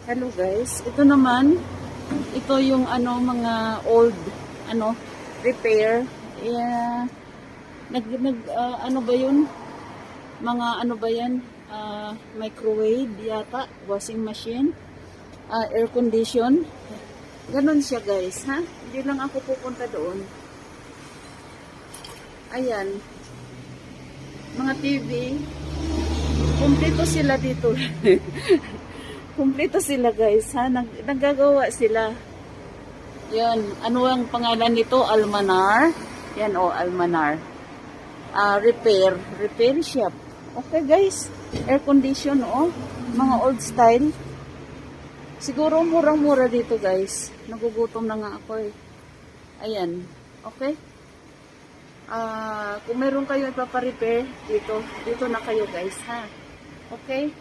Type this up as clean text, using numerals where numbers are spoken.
Hello guys, ito naman, ito yung mga old repair. Yeah, ano ba yun? Mga ano ba yan? Microwave yata, washing machine, air condition. Ganon siya guys, ha? Hindi lang ako pupunta doon. Ayan, mga TV, kumpleto sila dito. Kumpleto sila guys, ha? Naggagawa sila. Yan, ano ang pangalan nito? Almanar. Yan Almanar. Repair shop. Okay guys, air condition mga old style. Siguro murang-mura dito guys. Nagugutom na nga ako eh. Ayan, okay? Kung meron kayo ipaparepair dito na kayo guys, ha? Okay?